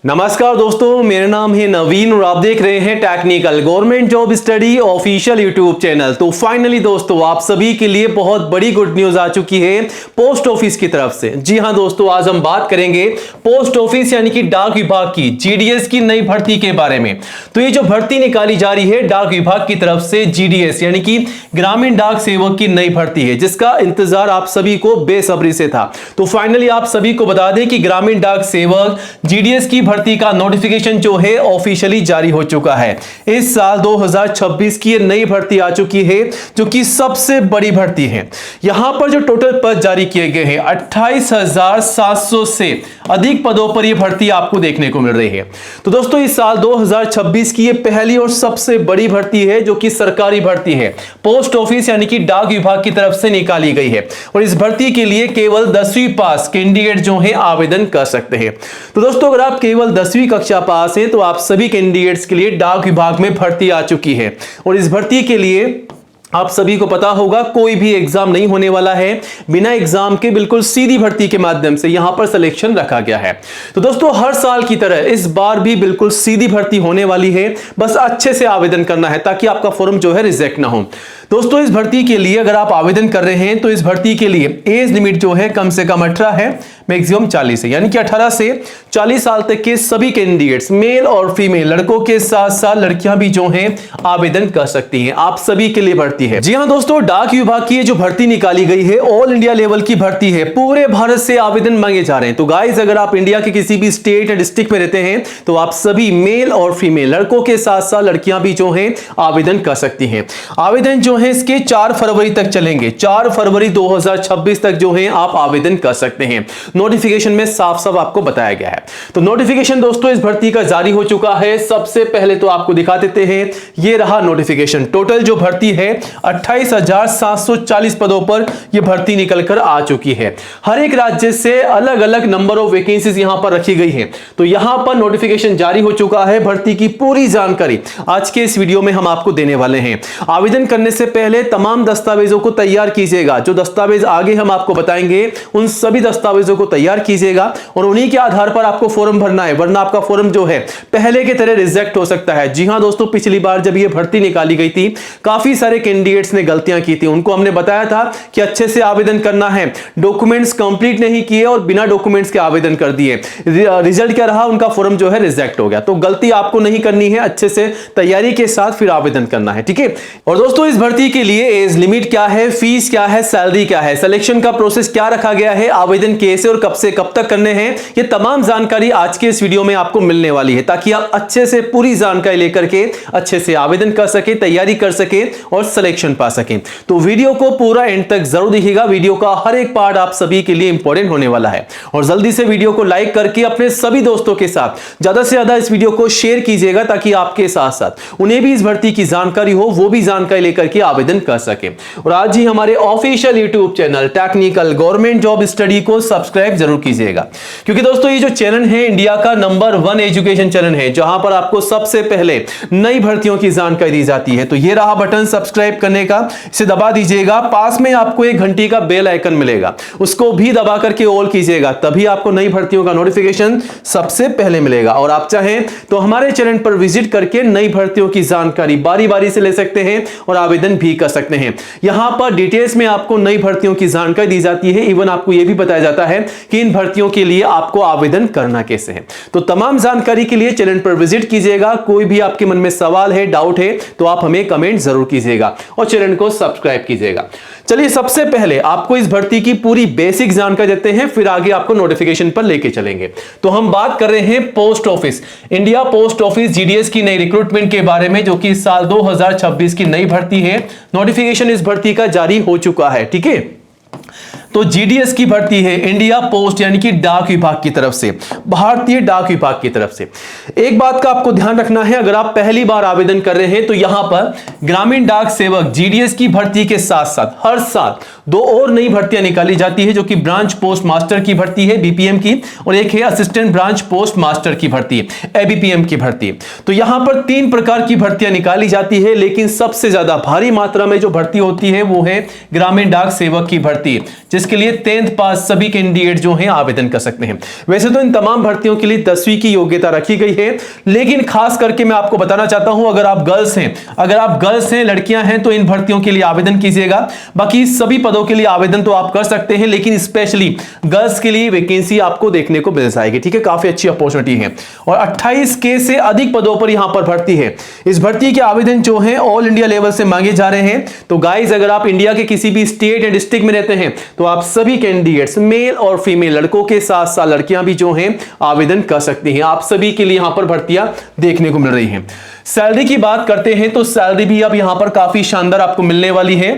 नमस्कार दोस्तों, मेरा नाम है नवीन और आप देख रहे हैं technical government job study official YouTube channel. तो फाइनली दोस्तों, आप सभी के लिए बहुत बड़ी गुड न्यूज आ चुकी है पोस्ट ऑफिस की तरफ से। जी हां दोस्तों, आज हम बात करेंगे पोस्ट ऑफिस यानी कि डाक विभाग की जीडीएस की नई भर्ती के बारे में। तो ये जो भर्ती निकाली जा रही है डाक विभाग की तरफ से, जीडीएस यानी कि ग्रामीण डाक सेवक की नई भर्ती है, जिसका इंतजार आप सभी को बेसब्री से था। तो फाइनली आप सभी को बता दें कि ग्रामीण डाक सेवक जीडीएस की भर्ती का नोटिफिकेशन जो है ऑफिशियली जारी हो चुका है। इस साल 2026 की ये नई भर्ती आ चुकी है, जो कि सबसे बड़ी भर्ती है। यहां पर जो टोटल पद जारी किए गए हैं 28,700 से अधिक पदों पर यह भर्ती आपको देखने को मिल रही है। तो दोस्तों, इस साल 2026 की यह पहली और सबसे बड़ी भर्ती है, जो कि सरकारी भर्ती है, पोस्ट ऑफिस यानी कि डाक विभाग की तरफ से निकाली गई है। और इस भर्ती के लिए केवल 10वीं पास कैंडिडेट जो है आवेदन कर सकते हैं। तो दोस्तों, अगर आप केवल 10वीं कक्षा पास हैं तो आप सभी कैंडिडेट्स के लिए डाक विभाग में भर्ती आ चुकी है। और इस भर्ती के लिए आप सभी को पता होगा कोई भी एग्जाम नहीं होने वाला है, बिना एग्जाम के बिल्कुल सीधी भर्ती के माध्यम से यहां पर सिलेक्शन रखा गया है। तो दोस्तों, हर साल की तरह इस बार भी बिल्कुल सीधी भर्ती होने वाली है। बस अच्छे से आवेदन करना है ताकि आपका फॉर्म जो है रिजेक्ट ना हो। दोस्तों, इस भर्ती के लिए अगर आप आवेदन कर रहे हैं तो इस भर्ती के लिए एज लिमिट जो है कम से कम 18 है, मैक्सिमम 40 है, यानी कि 18 से 40 साल तक के सभी कैंडिडेट्स, मेल और फीमेल, लड़कों के साथ साथ लड़कियां भी जो हैं आवेदन कर सकती हैं। आप सभी के लिए भर्ती है। जी हां दोस्तों, डाक विभाग की ये जो भर्ती निकाली गई है ऑल इंडिया लेवल की भर्ती है। पूरे भारत से आवेदन मांगे जा रहे हैं। तो गाइस, अगर आप इंडिया के किसी भी स्टेट या डिस्ट्रिक्ट में रहते हैं तो आप सभी मेल और फीमेल, लड़कों के साथ साथ लड़कियां भी जो हैं आवेदन कर सकती हैं। आवेदन जो है इसके 4 फरवरी तक चलेंगे। 4 फरवरी 2026 तक जो है आप आवेदन कर सकते हैं। नोटिफिकेशन में साफ साफ आपको बताया गया है। तो नोटिफिकेशन दोस्तों इस भर्ती का जारी हो चुका है। सबसे पहले तो आपको दिखा देते हैं, ये रहा नोटिफिकेशन। टोटल जो भर्ती है 28,740 पदों पर यह भर्ती निकलकर आ चुकी है। हर एक राज्य से अलग अलग नंबर ऑफ वैकेंसीज यहां पर रखी गई है। तो यहां पर नोटिफिकेशन जारी हो चुका है। भर्ती की पूरी जानकारी आज के इस वीडियो में हम आपको देने वाले हैं। आवेदन करने से पहले तमाम दस्तावेजों को तैयार कीजिएगा। जो दस्तावेज आगे हम आपको बताएंगे उन सभी दस्तावेजों को तैयार कीजिएगा और उन्हीं के आधार पर आपको फॉर्म भरना है, वरना आपका फॉर्म जो है पहले की तरह रिजेक्ट हो सकता है। जी हां दोस्तों, पिछली बार जब यह भर्ती निकाली गई थी काफी सारे कैंडिडेट्स ने गलतियां की थी। उनको हमने बताया था कि अच्छे से आवेदन करना है, डॉक्यूमेंट्स कंप्लीट नहीं किए और बिना डॉक्यूमेंट्स के आवेदन कर दिए। रिजल्ट क्या रहा, उनका फॉर्म जो है रिजेक्ट हो गया। तो गलती आपको नहीं करनी है, अच्छे से तैयारी के साथ फिर आवेदन करना है, ठीक है। और दोस्तों, इस भर्ती के लिए एज लिमिट क्या है, फीस क्या है, सैलरी क्या है, सिलेक्शन का प्रोसेस क्या रखा गया है, आवेदन कैसे और कब से कब तक करने हैं, ये तमाम जानकारी आज के इस वीडियो में आपको मिलने वाली है, ताकि आप अच्छे से पूरी जानकारी लेकर के अच्छे से आवेदन कर सके, तैयारी कर सके और सिलेक्शन पा सके। तो वीडियो को पूरा एंड तक जरूर देखिएगा। वीडियो का हर एक पार्ट आप सभी के लिए इंपॉर्टेंट होने वाला है। और जल्दी से वीडियो को लाइक करके अपने सभी दोस्तों के साथ ज्यादा से ज्यादा इस वीडियो को शेयर कीजिएगा, ताकि आपके साथ साथ उन्हें भी इस भर्ती की जानकारी हो, वो भी जानकारी लेकर के आवेदन कर सके। और आज ही हमारे official YouTube channel technical government job study को सब्सक्राइब जरूर कीजिएगा, क्योंकि दोस्तों ये जो चैनल है इंडिया का नंबर 1 एजुकेशन चैनल है, जहां पर आपको सबसे पहले नई भर्तियों की जानकारी दी जाती है। तो ये रहा बटन सब्सक्राइब करने का, इसे दबा दीजिएगा। पास में आपको एक घंटी का बेल आइकन मिलेगा, उसको भी दबा करके ऑल कीजिएगा, तभी आपको नई भर्तियों का नोटिफिकेशन सबसे पहले मिलेगा। और आप चाहें तो हमारे चैनल पर विजिट करके नई भर्तियों की जानकारी बारी बारी से ले सकते हैं और आवेदन भी कर सकते हैं। यहां पर डिटेल्स में आपको नई भर्तियों की जानकारी दी जाती है। इवन आपको यह भी बताया जाता है कि इन भर्तियों के लिए आपको आवेदन करना कैसे है। तो तमाम जानकारी के लिए चैनल पर विजिट कीजिएगा। कोई भी आपके मन में सवाल है, डाउट है, तो आप हमें कमेंट जरूर कीजिएगा और चैनल को सब्सक्राइब कीजिएगा। चलिए, सबसे पहले आपको इस भर्ती की पूरी बेसिक जानकारी देते हैं, फिर आगे आपको नोटिफिकेशन पर लेके चलेंगे। तो हम बात कर रहे हैं post office, India post office GDS की नई रिक्रूटमेंट के बारे में, जो कि इस साल 2026 की नई भर्ती है। नोटिफिकेशन इस भर्ती का जारी हो चुका है, ठीक है। तो जीडीएस की भर्ती है इंडिया पोस्ट यानी कि डाक विभाग की तरफ से, भारतीय डाक विभाग की तरफ से। एक बात का आपको ध्यान रखना है, अगर आप पहली बार आवेदन कर रहे हैं तो यहां पर ग्रामीण डाक सेवक जीडीएस की भर्ती के साथ साथ हर साल 2 और नई भर्तियां निकाली जाती है, जो कि ब्रांच पोस्ट मास्टर की भर्ती है बीपीएम की, और एक है असिस्टेंट ब्रांच पोस्ट मास्टर की भर्ती है एबीपीएम की भर्ती। तो यहां पर 3 प्रकार की भर्तियां निकाली जाती है, लेकिन सबसे ज्यादा भारी मात्रा में जो भर्ती होती है वो है ग्रामीण डाक सेवक की भर्ती, जिसके लिए 10th पास सभी कैंडिडेट जो हैं आवेदन कर सकते हैं। वैसे तो इन तमाम भर्तियों के लिए 10वीं की योग्यता रखी गई है, लेकिन खास करके मैं आपको बताना चाहता हूं अगर आप गर्ल्स हैं, लड़कियां हैं, तो इन भर्तियों के लिए आवेदन कीजिएगा। बाकी सभी पदों के लिए आवेदन तो आप कर सकते हैं, लेकिन स्पेशली गर्ल्स के लिए वैकेंसी आपको देखने को मिल जाएगी। ठीक है, काफी अच्छी अपॉर्चुनिटी है और 28K से अधिक पदों पर यहां पर भर्ती है। इस भर्ती के आवेदन जो है ऑल इंडिया लेवल से मांगे जा रहे हैं। तो गाइस, अगर आप इंडिया के किसी भी स्टेट या डिस्ट्रिक्ट में रहते हैं तो आप सभी कैंडिडेट्स मेल और फीमेल, लड़कों के साथ साथ लड़कियां भी जो हैं आवेदन कर सकती हैं। आप सभी के लिए यहां पर भर्तियां देखने को मिल रही हैं। सैलरी की बात करते हैं तो सैलरी भी अब यहां पर काफी शानदार आपको मिलने वाली है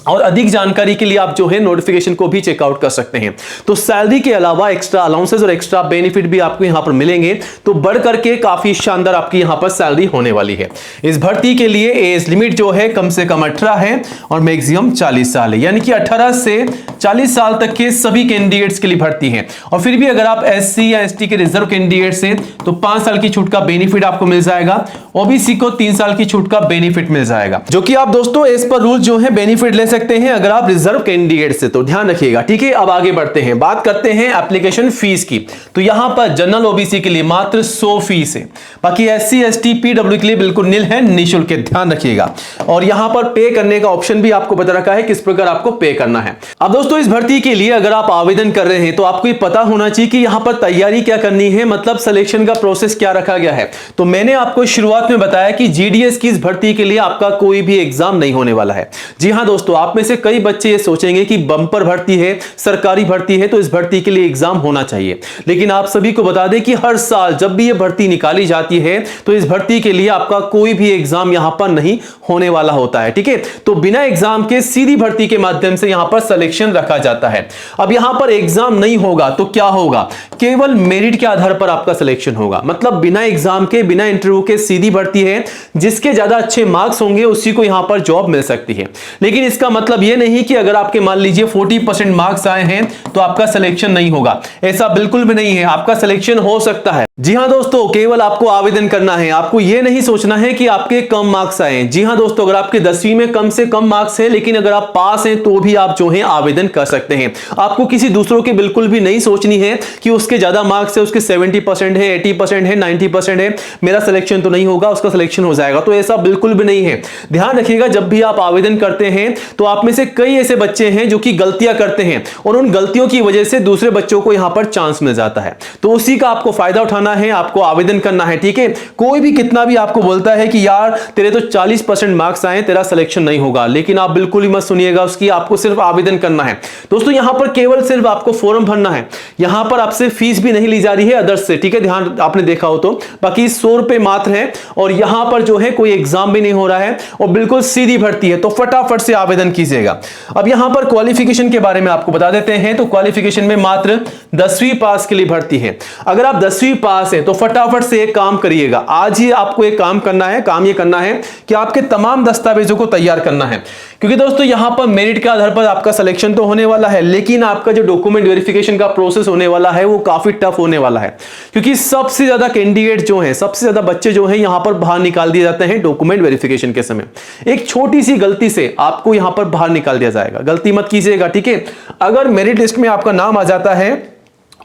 और अधिक जानकारी के लिए आप जो है नोटिफिकेशन को भी चेकआउट कर सकते हैं। तो सैलरी के अलावा एक्स्ट्रा अलाउंसेस और एक्स्ट्रा बेनिफिट भी आपको यहां पर मिलेंगे, तो बढ़ करके काफी शानदार आपकी यहां पर सैलरी होने वाली है। इस भर्ती के लिए एज लिमिट जो है कम से कम 18 है और मैक्सिमम 40 साल है, यानी कि 18 से 40 साल तक के सभी कैंडिडेट्स के लिए भर्ती है। और फिर भी अगर आप SC या ST के रिजर्व कैंडिडेट्स हैं तो 5 साल की छूट का बेनिफिट आपको मिल जाएगा। OBC को 3 साल की छूट का बेनिफिट मिल जाएगा, जो कि आप दोस्तों एज पर रूल जो है बेनिफिट ले सकते हैं अगर आप रिजर्व कैंडिडेट से, तो ध्यान रखिएगा। ठीक है, अब आगे बढ़ते हैं, बात करते हैं एप्लीकेशन फीस की। तो यहां पर जनरल OBC के लिए मात्र 100 फीस है, बाकी SC ST PW के लिए बिल्कुल निल है, निःशुल्क है, ध्यान रखिएगा। और यहां पर पे करने का ऑप्शन भी आपको बता रखा है किस प्रकार आपको पे करना है। अब दोस्तों, इस भर्ती के लिए अगर आप आवेदन कर रहे हैं तो आपको ये पता होना चाहिए कि यहां पर तैयारी क्या करनी है, मतलब सिलेक्शन का प्रोसेस क्या रखा गया है। तो मैंने आपको शुरुआत में बताया कि GDS की इस भर्ती के लिए आपका कोई भी एग्जाम नहीं होने वाला है। जी हां दोस्तों, आप में से कई बच्चे ये सोचेंगे कि बम्पर भर्ती है, सरकारी भर्ती है, तो इस भर्ती के लिए एग्जाम होना चाहिए। लेकिन आप सभी को बता दें कि हर साल जब भी ये भर्ती निकाली जाती है तो इस भर्ती के लिए आपका कोई भी एग्जाम यहां पर नहीं होने वाला होता है। ठीक है, तो बिना एग्जाम के सीधी भर्ती के माध्यम से यहां पर सिलेक्शन रखा जाता है। अब यहां पर एग्जाम नहीं होगा तो क्या होगा, केवल मेरिट के आधार पर आपका सिलेक्शन होगा। मतलब बिना एग्जाम के, बिना इंटरव्यू के सीधी भर्ती है, जिसके ज्यादा अच्छे मार्क्स होंगे उसी को यहां पर जॉब मिल सकती है। लेकिन इसका मतलब यह नहीं कि अगर आपके मान लीजिए 40% मार्क्स आए हैं तो आपका सिलेक्शन नहीं होगा, ऐसा बिल्कुल भी नहीं है, आपका सिलेक्शन हो सकता है। जी हां दोस्तों, केवल आपको आवेदन करना है, आपको यह नहीं सोचना है कि आपके कम मार्क्स आए। जी हां दोस्तों, अगर आपके 10वीं में कम से कम मार्क्स है लेकिन अगर आप पास हैं तो भी आप जो है आवेदन कर सकते हैं। आपको किसी दूसरों की बिल्कुल भी नहीं सोचनी है कि उसके ज्यादा मार्क्स है, उसके 70% है, 80% है, 90% है, मेरा सिलेक्शन तो नहीं होगा, उसका सिलेक्शन हो जाएगा, तो ऐसा बिल्कुल भी नहीं है। ध्यान रखिएगा, जब भी आप आवेदन करते हैं तो आप में से कई ऐसे बच्चे हैं जो कि गलतियां करते हैं और उन गलतियों की वजह से दूसरे बच्चों को यहां पर चांस मिल जाता है, तो उसी का आपको फायदा उठाना है, आपको आवेदन करना है। ठीक है, कोई भी कितना भी आपको बोलता है कि यार तेरे तो 40% मार्क्स आए, तेरा सिलेक्शन नहीं होगा, लेकिन आप बिल्कुल ही मत सुनिएगा उसकी, आपको सिर्फ आवेदन करना है। दोस्तों, यहां पर केवल सिर्फ आपको फॉर्म भरना है, यहां पर आपसे फीस भी नहीं ली जा रही है अदर्स से। ठीक है, ध्यान आपने देखा हो तो, बाकी 100 रुपए मात्र है और यहां पर जो है कोई एग्जाम भी नहीं हो रहा है और बिल्कुल सीधी भर्ती है, तो फटाफट से आवेदन कीजिएगा। अब यहां पर क्वालिफिकेशन के बारे में आपको बता देते हैं, तो क्वालिफिकेशन में मात्र 10वीं पास के लिए भर्ती है। अगर आप 10वीं पास है तो फटाफट से एक काम करिएगा, आज ही आपको एक काम करना है, काम ये करना है कि आपके तमाम दस्तावेजों को तैयार करना है, क्योंकि दोस्तों यहां पर मेरिट के आधार पर आपका सिलेक्शन तो होने वाला है, लेकिन आपका जो डॉक्यूमेंट वेरिफिकेशन का प्रोसेस होने वाला है वो काफी टफ होने वाला है, क्योंकि सबसे ज्यादा कैंडिडेट जो हैं, सबसे ज्यादा बच्चे जो हैं यहां पर बाहर निकाल दिए जाते हैं डॉक्यूमेंट वेरिफिकेशन के समय। एक छोटी सी गलती से आपको यहां पर बाहर निकाल दिया जाएगा, गलती मत कीजिएगा। ठीक है, अगर मेरिट लिस्ट में आपका नाम आ जाता है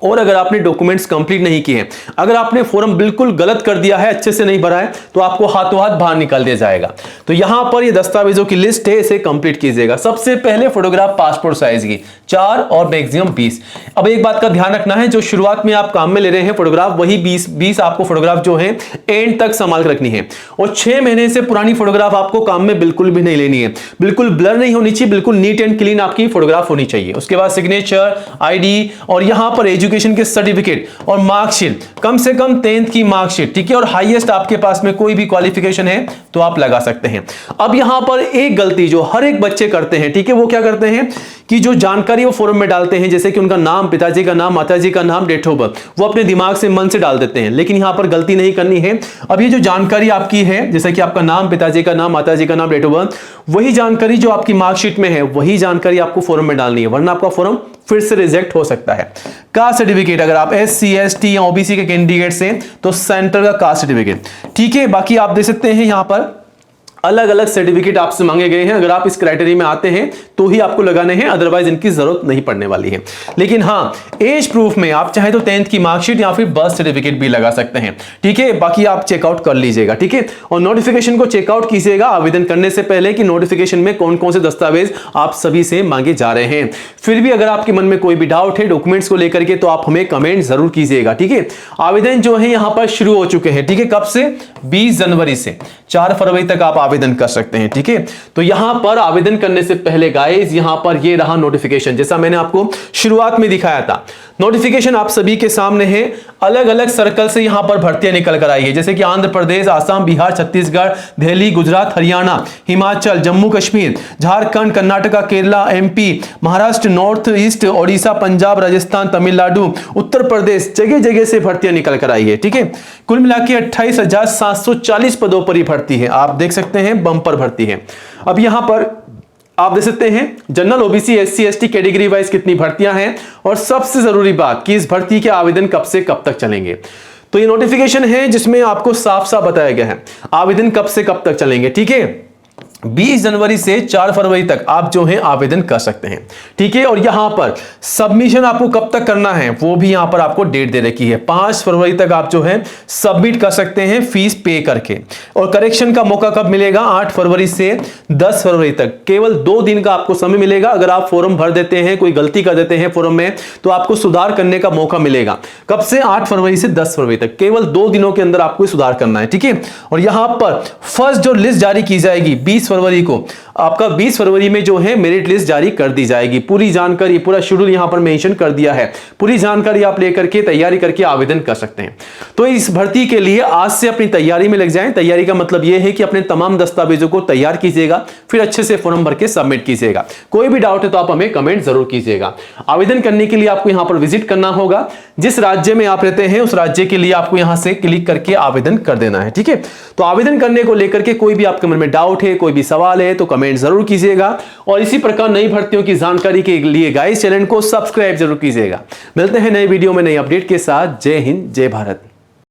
और अगर आपने डॉक्यूमेंट्स कंप्लीट नहीं किए हैं, अगर आपने फॉर्म बिल्कुल गलत कर दिया है, अच्छे से नहीं भरा है, तो आपको हाथों हाथ बाहर निकाल दिया जाएगा। तो यहां पर ये दस्तावेजों की लिस्ट है, इसे कंप्लीट कीजिएगा। सबसे पहले फोटोग्राफ पासपोर्ट साइज की 4 और मैक्सिमम 20। अब एक बात का ध्यान रखना है, जो शुरुआत में आप काम में ले रहे हैं फोटोग्राफ, वही 20 आपको फोटोग्राफ जो है एंड तक संभाल कर रखनी है। और 6 महीने से पुरानी फोटोग्राफ आपको काम में बिल्कुल भी नहीं लेनी है, बिल्कुल ब्लर नहीं होनी चाहिए, बिल्कुल नीट एंड क्लीन आपकी फोटोग्राफ होनी चाहिए। उसके बाद सिग्नेचर, ID और यहां पर एजुकेशन के सर्टिफिकेट और मार्कशीट, कम से कम 10th की मार्कशीट। ठीक है, और हाईएस्ट आपके पास में कोई भी क्वालिफिकेशन है तो आप लगा सकते हैं। अब यहां पर एक गलती जो हर एक बच्चे करते हैं, ठीक है, वो क्या करते हैं कि जो जानकारी वो फॉर्म में डालते हैं, जैसे कि उनका नाम, पिताजी का नाम, माताजी का नाम, डेट ऑफ बर्थ, वो अपने दिमाग से, मन से डाल देते हैं, लेकिन यहां पर गलती नहीं करनी है। अब ये जो जानकारी आपकी है, जैसे कि आपका नाम, पिताजी का नाम, माताजी का नाम, डेट ऑफ बर्थ, वही जानकारी जो आपकी मार्कशीट में है वही जानकारी आपको फॉर्म में डालनी है, वरना आपका फॉर्म फिर से रिजेक्ट हो सकता है। कास्ट सर्टिफिकेट, अगर आप SC ST या OBC के कैंडिडेट हैं तो सेंटर का कास्ट सर्टिफिकेट। ठीक है, बाकी आप देख सकते हैं यहां पर अलग अलग सर्टिफिकेट आपसे मांगे गए हैं। अगर आप इस क्राइटेरिया में आते हैं तो ही आपको लगाने हैं, अदरवाइज इनकी जरूरत नहीं पड़ने वाली है। लेकिन हाँ, एज प्रूफ में आप चाहे तो 10th की मार्कशीट या फिर बर्थ सर्टिफिकेट भी लगा सकते हैं, ठीक है। बाकी आप चेकआउट कर लीजिएगा, ठीक है। और नोटिफिकेशन को चेकआउट कीजिएगा आवेदन करने से पहले कि नोटिफिकेशन में कौन कौन से दस्तावेज आप सभी से मांगे जा रहे हैं। फिर भी अगर आपके मन में कोई भी डाउट है डॉक्यूमेंट्स को लेकर के, तो आप हमें कमेंट जरूर कीजिएगा, ठीक है। आवेदन जो है यहां पर शुरू हो चुके हैं, ठीक है। कब से? 20 जनवरी से 4 फरवरी तक आप आवेदन कर सकते हैं, ठीक है। तो यहां पर आवेदन करने से पहले गाइस यहां पर ये रहा नोटिफिकेशन, जैसा मैंने आपको शुरुआत में दिखाया था। नोटिफिकेशन आप सभी के सामने है। अलग अलग सर्कल से यहां पर भर्तियां निकल कर आई है, जैसे कि Andhra Pradesh, Assam, Bihar, Chhattisgarh, Delhi, Gujarat, Haryana, Himachal, Jammu Kashmir, Jharkhand, Karnataka, Kerala, MP, Maharashtra, north east, Odisha, Punjab, Rajasthan, Tamil Nadu, Uttar Pradesh, जगह जगह से भर्तियां निकल कर आई है, ठीक है। कुल मिला के 28,740 पदों पर ही भर्ती है। आप देख सकते हैं बम्पर भर्ती है। अब यहां पर आप देख सकते हैं general, OBC, SC, ST category wise कितनी भर्तियां हैं, और सबसे जरूरी बात कि इस भर्ती के आवेदन कब से कब तक चलेंगे। तो ये नोटिफिकेशन है जिसमें आपको साफ साफ बताया गया है आवेदन कब से कब तक चलेंगे, ठीक है। 20 जनवरी से 4 फरवरी तक आप जो है आवेदन कर सकते हैं, ठीक है। और यहां पर सबमिशन आपको कब तक करना है वो भी यहां पर आपको डेट दे रखी है। 5 फरवरी तक आप जो है सबमिट कर सकते हैं फीस पे करके। और करेक्शन का मौका कब मिलेगा? 8 फरवरी से 10 फरवरी तक, केवल 2 दिन का आपको समय मिलेगा। अगर आप फॉर्म भर देते हैं, कोई गलती कर देते हैं फॉर्म में, तो आपको सुधार करने का मौका मिलेगा। कब से? 8 फरवरी से 10 फरवरी तक, केवल 2 दिनों के अंदर आपको सुधार करना है, ठीक है। और यहां पर फर्स्ट जो लिस्ट जारी की जाएगी 20 फरवरी को, आपका 20 फरवरी में जो है मेरिट लिस्ट जारी कर दी जाएगी। पूरी जानकारी, पूरा शेड्यूल यहां पर मेंशन कर दिया है। पूरी जानकारी आप लेकर के तैयारी करके आवेदन कर सकते हैं। तो इस भर्ती के लिए आज से अपनी तैयारी में लग जाएं। तैयारी का मतलब यह है कि अपने तमाम दस्तावेजों को तैयार कीजिएगा, फिर अच्छे से फॉर्म भर के सबमिट कीजिएगा। कोई भी डाउट है तो आप हमें कमेंट जरूर कीजिएगा। आवेदन करने के लिए आपको यहां पर विजिट करना होगा। जिस राज्य में आप रहते हैं उस राज्य के लिए आपको यहां से क्लिक करके आवेदन कर देना है, ठीक है। तो आवेदन करने को लेकर के कोई भी आपके मन में डाउट है, कोई भी सवाल है, तो कमेंट जरूर कीजिएगा। और इसी प्रकार नई भर्तियों की जानकारी के लिए गाइस चैनल को सब्सक्राइब जरूर कीजिएगा। मिलते हैं नए वीडियो में नई अपडेट के साथ। जय हिंद, जय भारत।